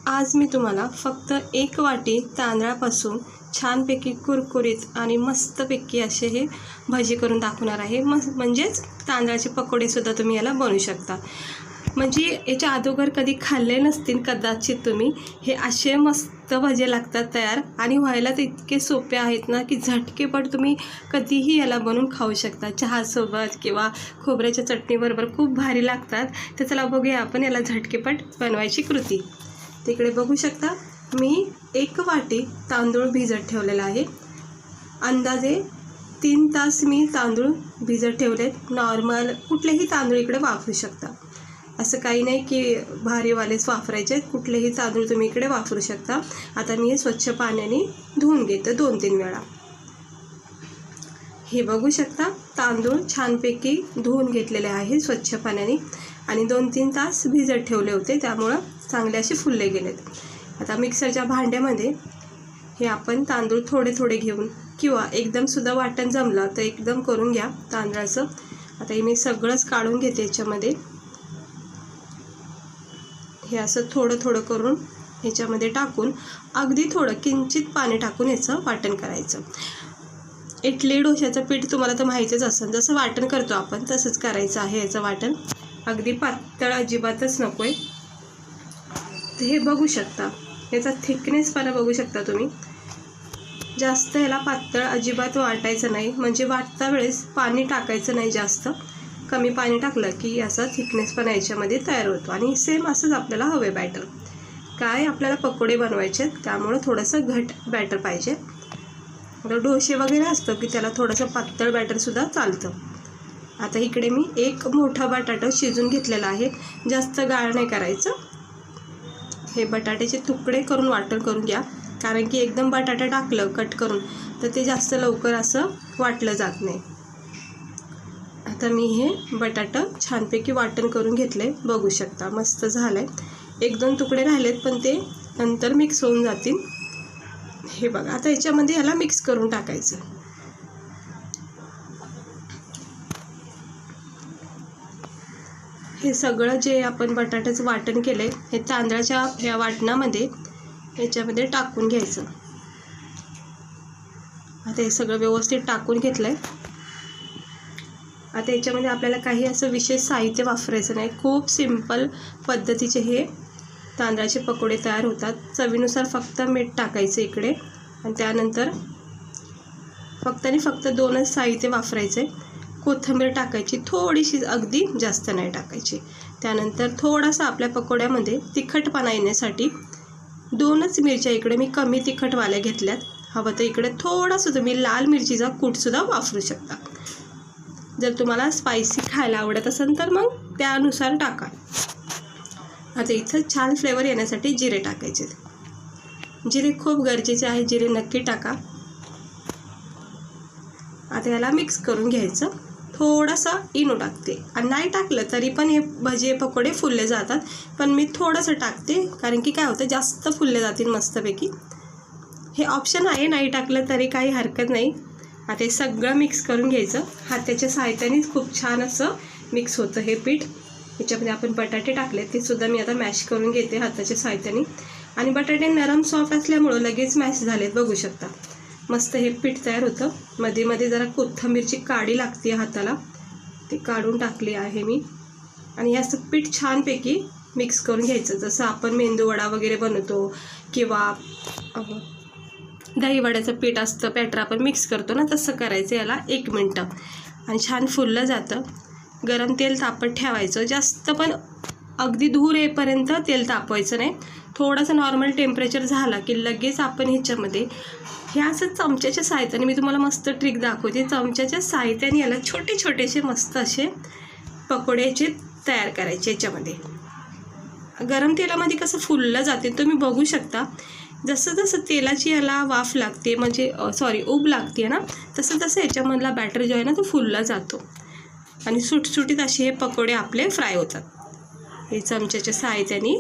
आज मी तुम्हाला फक्त 1 वाटी तांदळापासून छानपैकी कुरकुरीत आणि मस्तपैकी असे हे भजी करून दाखवणार आहे। म्हणजेच तांदळाचे पकोडेसुद्धा तुम्ही याला बनवू शकता। म्हणजे याच्या अगोदर कधी खाल्ले नसतील कदाचित तुम्ही, हे असे मस्त भजे लागतात तयार आणि व्हायला ते इतके सोपे आहेत ना की झटकेपट तुम्ही कधीही याला बनवून खाऊ शकता, चहासोबत किंवा खोबऱ्याच्या चटणीबरोबर खूप भारी लागतात। तर चला बघूया आपण याला झटकेपट बनवायची कृती। तिकडे बघू शकता मी 1 वाटी तांदूळ भिजत ठेवलेला आहे। अंदाजे 3 तास मी तांदूळ भिजत ठेवलेत। नॉर्मल कुठलेही तांदूळ इकडे वापरू शकता, असं काही नाही की भारीवालेच वापरायचे, कुठलेही तांदूळ तुम्ही इकडे वापरू शकता। आता मी हे स्वच्छ पाण्याने धुवून घेते 2-3 वेळा। हे बघू शकता तांदूळ छानपैकी धुवून घेतलेले आहे स्वच्छ पाण्याने आणि 2-3 तास भिजत ठेवले होते, त्यामुळं चांगले असे फुलले गेलेत। आता मिक्सरच्या भांड्यामध्ये हे आपण तांदूळ थोडे थोडे घेऊन किंवा एकदमसुद्धा वाटण जमलं तर एकदम करून घ्या तांदळाचं। आता हे मी सगळंच काढून घेते याच्यामध्ये। हे असं थोडं थोडं करून ह्याच्यामध्ये टाकून अगदी थोडं किंचित पाणी टाकून याचं वाटण करायचं। इडली डोश्याचं पीठ तुम्हाला तर माहितीच असेल, जसं वाटण करतो आपण तसंच करायचं आहे याचं वाटण, अगदी पातळ अजिबातच नको आहे। हे बघू शकता याचा थिकनेसपणा बघू शकता तुम्ही, जास्त याला पातळ अजिबात वाटायचं नाही, म्हणजे वाटता वेळेस पाणी टाकायचं नाही जास्त, कमी पाणी टाकलं की याचा थिकनेसपणा याच्यामध्ये तयार होतो आणि सेम असंच आपल्याला हवे बॅटर। काय आपल्याला पकोडे बनवायचे आहेत त्यामुळं थोडंसं घट बॅटर पाहिजे। डोसे वगैरे असतं की त्याला थोडंसं पातळ बॅटरसुद्धा चालतं। आता इकडे मी 1 मोठा बटाटा शिजून घेतलेला आहे, जास्त गाळ नाही करायचं। हे बटाट्याचे तुकडे करून वाटण करून घ्या, कारण की एकदम बटाटा टाकलं कट करून तर ते जास्त लवकर असं वाटलं जात नाही। आता मी हे बटाटा छानपैकी वाटण करून घेतले, बघू शकता मस्त झालं आहे। 1-2 तुकडे राहिलेत पण ते नंतर मिक्स होऊन जातील। हे बघा आता याच्यामध्ये ह्याला मिक्स करून टाकायचं। हे सगळं जे आपण बटाट्याचं वाटण केले हे तांदळाच्या ह्या वाटणामध्ये याच्यामध्ये टाकून घ्यायचं। आता हे सगळं व्यवस्थित टाकून घेतलंय। आता याच्यामध्ये आपल्याला काही असं विशेष साहित्य वापरायचं नाही, खूप सिंपल पद्धतीचे हे तांदळाचे पकोडे तयार होतात। चवीनुसार फक्त मीठ टाकायचं इकडे आणि त्यानंतर फक्त आणि फक्त 2च साहित्य वापरायचे। कोथिंबीर टाकायची थोडीशी, अगदी जास्त नाही टाकायची। त्यानंतर थोडासा आपल्या पकोड्यामध्ये तिखटपणा येण्यासाठी 2च मिरच्या इकडे मी कमी तिखटवाल्या घेतल्यात। हवं तर इकडे थोडंसं तुम्ही लाल मिरचीचा कूटसुद्धा वापरू शकता, जर तुम्हाला स्पायसी खायला आवडत असेल तर मग त्यानुसार टाका। आता इथं छान फ्लेवर येण्यासाठी जिरे टाकायचे, जिरे खूप गरजेचे आहे, जिरे नक्की टाका। आता याला मिक्स करून घ्यायचं। थोडासा इनो टाकते आणि नाही टाकलं तरी पण हे भजे पकोडे फुलले जातात, पण मी थोडंसं टाकते कारण की काय होतं जास्त फुलले जातील मस्तपैकी। हे ऑप्शन आहे, नाही टाकलं तरी काही हरकत नाही। आता हे सगळं मिक्स करून घ्यायचं, हाताच्या सहाय्यानेच खूप छान असं मिक्स होतं हे पीठ। याच्यामध्ये आपण बटाटे टाकले ते सुद्धा मी आता मॅश करून घेते हाताच्या सहाय्याने आणि बटाटे नरम सॉफ्ट असल्यामुळं लगेच मॅश झालेत, बघू शकता मस्त हे पीठ तयार होतं। मध्ये मध्ये जरा कोथिंबीरची काडी लागते हाताला, ते काढून टाकली आहे मी आणि हे असं पीठ छानपैकी मिक्स करून घ्यायचं, जसं आपण मेंदूवडा वगैरे बनवतो किंवा दहीवड्याचं पीठ असतं बॅटर आपण मिक्स करतो ना, तसं करायचं याला 1 मिनटं आणि छान फुललं जातं। गरम तेल तापत ठेवायचं, जास्त पण अगदी धूर येईपर्यंत तेल तापवायचं नाही, थोडंसं नॉर्मल टेम्परेचर झाला की लगेच आपण ह्याच्यामध्ये हे असं चमच्याच्या सहाय्याने, मी तुम्हाला मस्त ट्रिक दाखवते, चमच्याच्या सहाय्याने याला छोटे छोटेसे मस्त असे पकोड्याचे तयार करायचे। याच्यामध्ये गरम तेलामध्ये कसं फुललं जाते तुम्ही बघू शकता, जसं जसं तेलाची याला वाफ लागते म्हणजे उब लागते ना, तसं तसं याच्यामधला बॅटर जो आहे ना तो फुलला जातो आणि सुटसुटीत असे हे पकोडे आपले फ्राय होतात। हे चमच्याच्या सहाय्याने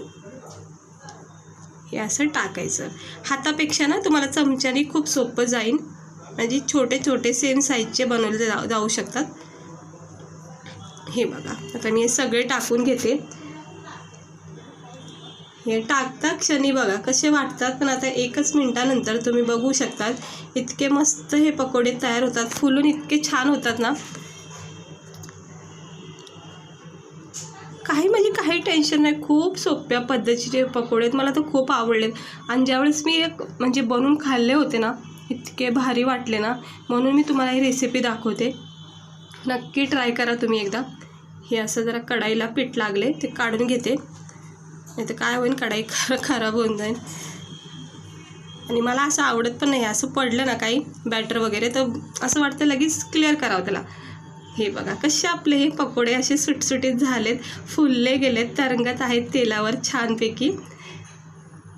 हे असं टाकायचं, हातापेक्षा ना तुम्हाला चमच्याने खूप सोपं जाईल, म्हणजे छोटे छोटे सेम साईजचे बनवले जाऊ शकतात। हे बघा आता मी हे सगळे टाकून घेते। हे टाकता क्षणी बघा कसे वाटतात, पण आता 1 मिनिटानंतर तुम्ही बघू शकतात इतके मस्त हे पकोडे तयार होतात, फुलून इतके छान होतात ना, काही टेन्शन नाही. खूप सोप्या पद्धतीचे पकोडे आहेत, मला तर खूप आवडलेत. आणि ज्यावेळेस मी म्हणजे बनवून खाल्ले होते ना, इतके भारी वाटले ना, म्हणून मी तुम्हाला ही रेसिपी दाखवते. नक्की ट्राय करा तुम्ही एकदा. हे असं जरा कढाईला पीठ लागले ते काढून घेते, नाही तर काय होईल, कढाई खराब होऊन जाईल. आणि मला असं आवडत पण नाही, असं पडलं ना काही बॅटर वगैरे तर असं वाटतं लगेच क्लिअर करावं त्याला. हे बघा कसे आपले हे पकोडे असे सुटसुटीत झालेत, फुलले गेलेत, तरंगत आहेत तेलावर छानपैकी.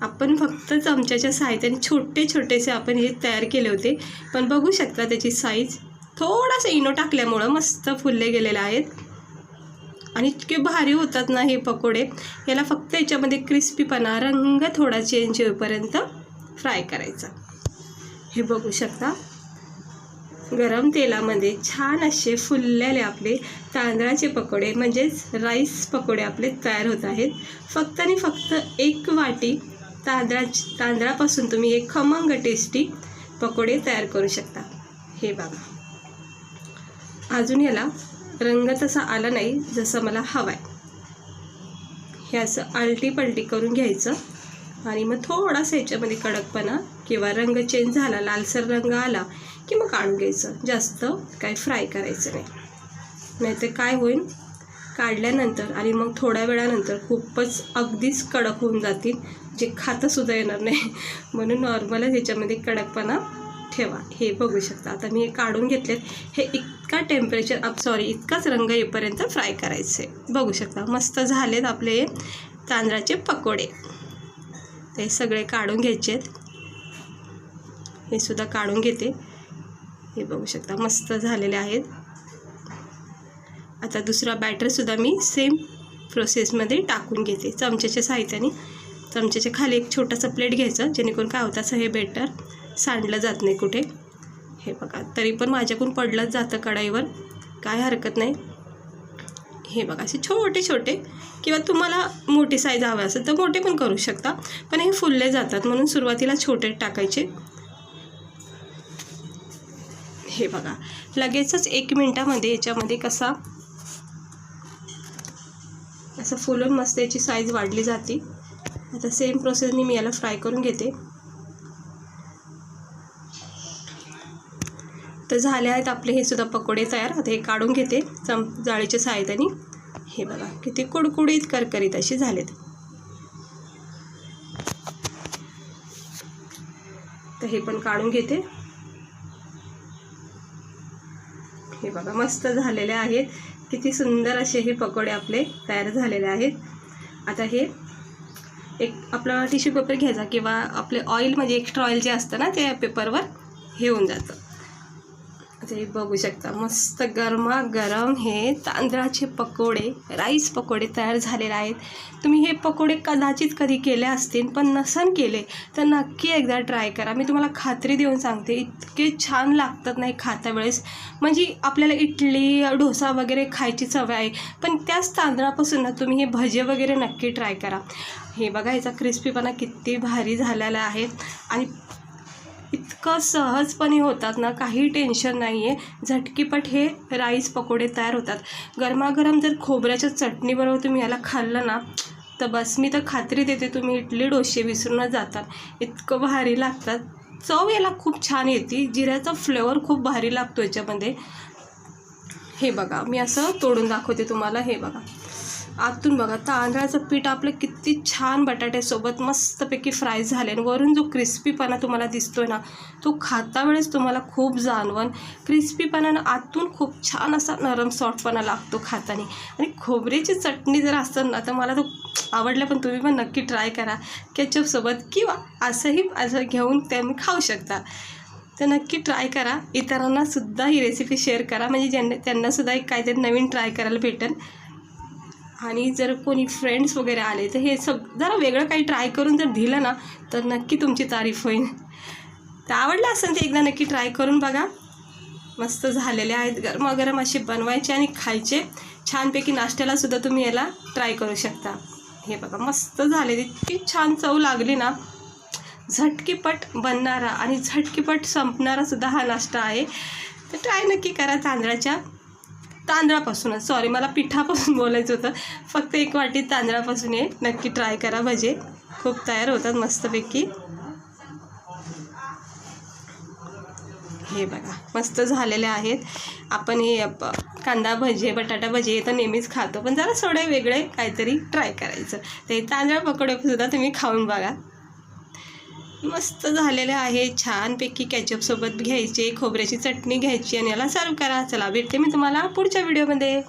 आपण फक्त चमच्याच्या साहाय्याने छोटे छोटेसे आपण हे तयार केले होते, पण बघू शकता त्याची साईज. थोडासा इनो टाकल्यामुळं मस्त फुलले गेलेले आहेत आणि इतके भारी होतात ना हे पकोडे. याला फक्त याच्यामध्ये क्रिस्पीपणा, रंग थोडा चेंज होईपर्यंत फ्राय करायचा. हे बघू शकता गरम तेलामध्ये छान असे फुललेले आपले तांदळाचे पकोडे म्हणजेच राईस पकोडे आपले तयार होत आहेत. फक्त आणि फक्त 1 वाटी तांदळापासून तुम्ही एक खमंग टेस्टी पकोडे तयार करू शकता. हे बघा अजून याला रंग तसा आला नाही जसं मला हवा आहे. हे असं आलटी पलटी करून घ्यायचं आणि मग थोडासा ह्याच्यामध्ये कडकपणा किंवा रंग चेंज झाला, लालसर रंग आला की मग काढून घ्यायचं. जास्त काय फ्राय करायचं नाही, नाहीतर काय होईल काढल्यानंतर आणि मग थोड्या वेळानंतर खूपच अगदीच कडक होऊन जातील, जे खातासुद्धा येणार नाही. म्हणून नॉर्मलच ह्याच्यामध्ये कडकपणा ठेवा. हे बघू शकता आता मी हे काढून घेतलेत. हे इतकाच रंग येईपर्यंत फ्राय करायचे. बघू शकता मस्त झालेत आपले तांदळाचे पकोडे. ते सगळे काढून घ्यायचे आहेत. हे सुद्धा काढून घेते. हे बघू शकता मस्त झालेले आहेत. आता दुसरा बॅटरसुद्धा मी सेम प्रोसेसमध्ये टाकून घेते चमच्याच्या साहाय्याने. चमच्याच्या खाली एक छोटासा प्लेट घ्यायचं, जेणेकरून काय होतं असं हे बॅटर सांडलं जात नाही कुठे. हे बघा तरी पण माझ्याकडून पडलंच जातं कढाईवर, काय हरकत नाही. हे बघा असे छोटे छोटे, किंवा तुम्हाला मोठी साईज हवी असेल तर मोठे पण करू शकता, पण हे फुलले जातात म्हणून सुरुवातीला छोटे टाकायचे. हे बघा लगेचच 1 मिनिटामध्ये याच्यामध्ये कसा असं फुलून मस्त याची साईज वाढली जाते. आता सेम प्रोसेसने मी याला फ्राय करून घेते. तर झाले आहेत आपले हे सुद्धा पकोडे तयार. आता हे काढून घेते जाळीच्या सहाय्याने. हे बघा किती कुडकुडीत करकरीत असे झालेत. तर हे पण काढून घेते. हे बघा मस्त झालेले आहेत. किती सुंदर असे हे पकोडे आपले तयार झालेले आहेत. आता हे एक आपला टिश्यू पेपर घ्यायचा किंवा आपले ऑइल म्हणजे एक्स्ट्रा ऑइल जे असतं ना त्या पेपरवर हे होऊन जातं. आता हे बघू शकता मस्त गरमागरम हे तांदळाचे पकोडे, राईस पकोडे तयार झालेले आहेत. तुम्ही हे पकोडे कदाचित कधी केले असतील, पण नसन केले तर नक्की एकदा ट्राय करा. मी तुम्हाला खात्री देऊन सांगते इतके छान लागतात नाही खाता वेळेस. म्हणजे आपल्याला इडली डोसा वगैरे खायची सवय आहे, पण त्याच तांदळापासून ना तुम्ही हे भजे वगैरे नक्की ट्राय करा. हे बघा ह्याचा क्रिस्पीपणा किती भारी झालेला आहे आणि इतकं सहजपणे होतात ना, काही टेन्शन नाही आहे. झटकीपट हे राईस पकोडे तयार होतात. गरमागरम जर खोबऱ्याच्या चटणीबरोबर तुम्ही याला खाल्लं ना तर बस, मी तर खात्री देते तुम्ही इडली डोसे विसरूनच जातात. इतकं भारी लागतात. चव याला खूप छान येते. जिऱ्याचा फ्लेवर खूप भारी लागतो याच्यामध्ये. हे बघा मी असं तोडून दाखवते तुम्हाला. हे बघा आतून बघा तांदळाचं पीठ आपलं किती छान बटाट्यासोबत मस्तपैकी फ्राय झाले आणि वरून जो क्रिस्पीपणा तुम्हाला दिसतोय ना तो खाता वेळेस तुम्हाला खूप जाणवण. क्रिस्पीपणानं आतून खूप छान असा नरम सॉफ्टपणा लागतो खाताना. आणि खोबऱ्याची चटणी जर असेल ना तर मला तो आवडलं, पण तुम्ही पण नक्की ट्राय करा केचपसोबत, किंवा असं घेऊन तुम्ही खाऊ शकता. तर नक्की ट्राय करा. इतरांनासुद्धा ही रेसिपी शेअर करा, म्हणजे त्यांनासुद्धा एक काहीतरी नवीन ट्राय करायला भेटेल. आणि जर कोणी फ्रेंड्स वगैरे आले तर हे जरा वेगळं काही ट्राय करून जर दिलं ना तर नक्की तुमची तारीफ होईल. तर आवडलं असेल ते एकदा नक्की ट्राय करून बघा. मस्त झालेले आहेत. गरमागरम असे बनवायचे आणि खायचे. छानपैकी नाश्त्यालासुद्धा तुम्ही याला ट्राय करू शकता. हे बघा मस्त झालेली, इतकी छान चव लागली ना. झटकीपट बनणारा आणि झटकीपट संपणारा सुद्धा हा नाश्ता आहे. तर ट्राय नक्की करा. तांदळापासूनच, सॉरी मला पिठापासून बोलायचं होतं. फक्त 1 वाटी तांदळापासून हे नक्की ट्राय करा. भजे खूप तयार होतात मस्तपैकी. हे बघा मस्त झालेले आहेत. आपण हे कांदा भजे, बटाटा भजे हे तर नेहमीच खातो, पण जरा थोडे वेगळे काहीतरी ट्राय करायचं. ते तांदळा पकोडेसुद्धा तुम्ही खाऊन बघा. मस्त झालेले आहे. छानपैकी कॅचअपसोबत घ्यायचे, खोबऱ्याची चटणी घ्यायची आणि याला सर्व करा. चला भेटते मी तुम्हाला पुढच्या व्हिडिओमध्ये.